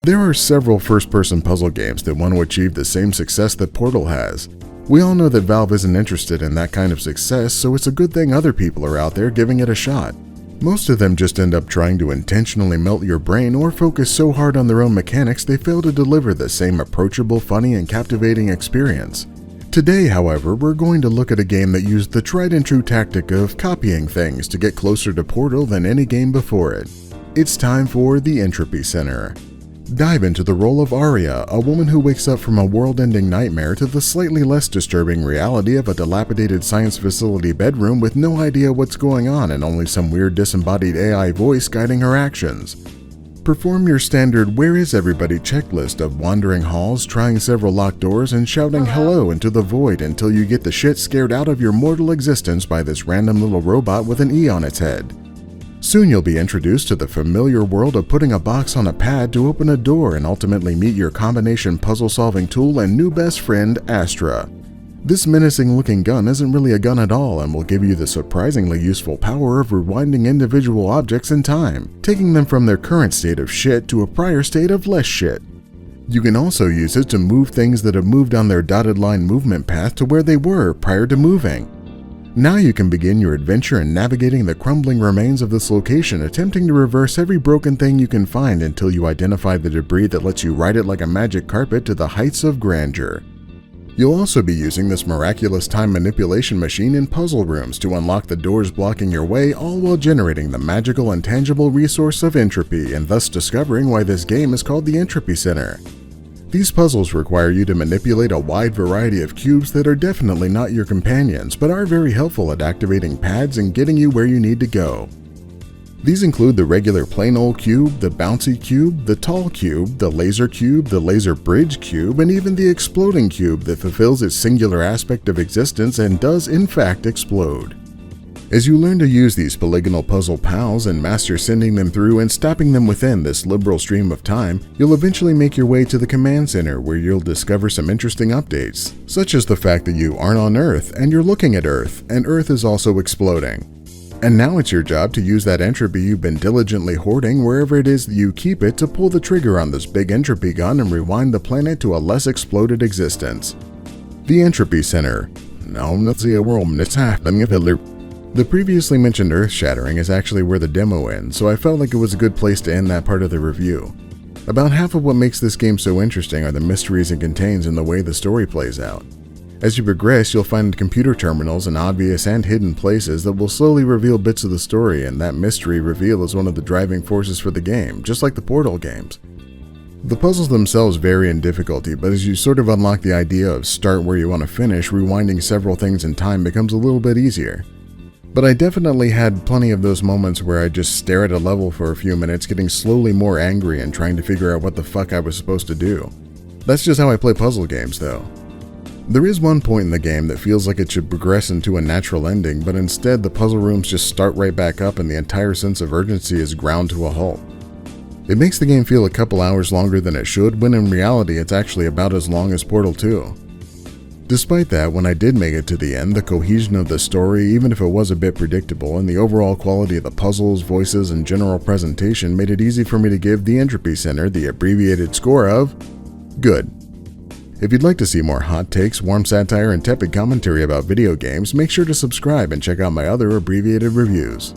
There are several first-person puzzle games that want to achieve the same success that Portal has. We all know that Valve isn't interested in that kind of success, so it's a good thing other people are out there giving it a shot. Most of them just end up trying to intentionally melt your brain or focus so hard on their own mechanics they fail to deliver the same approachable, funny, and captivating experience. Today, however, we're going to look at a game that used the tried and true tactic of copying things to get closer to Portal than any game before it. It's time for the Entropy Center. Dive into the role of Aria, a woman who wakes up from a world-ending nightmare to the slightly less disturbing reality of a dilapidated science facility bedroom with no idea what's going on and only some weird disembodied AI voice guiding her actions. Perform your standard "Where is everybody?" checklist of wandering halls, trying several locked doors, and shouting hello into the void until you get the shit scared out of your mortal existence by this random little robot with an E on its head. Soon you'll be introduced to the familiar world of putting a box on a pad to open a door and ultimately meet your combination puzzle-solving tool and new best friend, Astra. This menacing-looking gun isn't really a gun at all and will give you the surprisingly useful power of rewinding individual objects in time, taking them from their current state of shit to a prior state of less shit. You can also use it to move things that have moved on their dotted line movement path to where they were prior to moving. Now you can begin your adventure in navigating the crumbling remains of this location, attempting to reverse every broken thing you can find until you identify the debris that lets you ride it like a magic carpet to the heights of grandeur. You'll also be using this miraculous time manipulation machine in puzzle rooms to unlock the doors blocking your way, all while generating the magical and tangible resource of entropy, and thus discovering why this game is called the Entropy Center. These puzzles require you to manipulate a wide variety of cubes that are definitely not your companions, but are very helpful at activating pads and getting you where you need to go. These include the regular plain old cube, the bouncy cube, the tall cube, the laser bridge cube, and even the exploding cube that fulfills its singular aspect of existence and does in fact explode. As you learn to use these polygonal puzzle pals and master sending them through and stopping them within this liberal stream of time, you'll eventually make your way to the command center where you'll discover some interesting updates, such as the fact that you aren't on Earth and you're looking at Earth, and Earth is also exploding. And now it's your job to use that entropy you've been diligently hoarding wherever it is that you keep it to pull the trigger on this big entropy gun and rewind the planet to a less exploded existence. The Entropy Center. The previously mentioned earth-shattering is actually where the demo ends, so I felt like it was a good place to end that part of the review. About half of what makes this game so interesting are the mysteries it contains and the way the story plays out. As you progress, you'll find computer terminals in obvious and hidden places that will slowly reveal bits of the story, and that mystery reveal is one of the driving forces for the game, just like the Portal games. The puzzles themselves vary in difficulty, but as you sort of unlock the idea of start where you want to finish, rewinding several things in time becomes a little bit easier. But I definitely had plenty of those moments where I just stare at a level for a few minutes, getting slowly more angry and trying to figure out what the fuck I was supposed to do. That's just how I play puzzle games though. There is one point in the game that feels like it should progress into a natural ending, but instead the puzzle rooms just start right back up and the entire sense of urgency is ground to a halt. It makes the game feel a couple hours longer than it should, when in reality it's actually about as long as Portal 2. Despite that, when I did make it to the end, the cohesion of the story, even if it was a bit predictable, and the overall quality of the puzzles, voices, and general presentation made it easy for me to give the Entropy Center the abbreviated score of good. If you'd like to see more hot takes, warm satire, and tepid commentary about video games, make sure to subscribe and check out my other abbreviated reviews.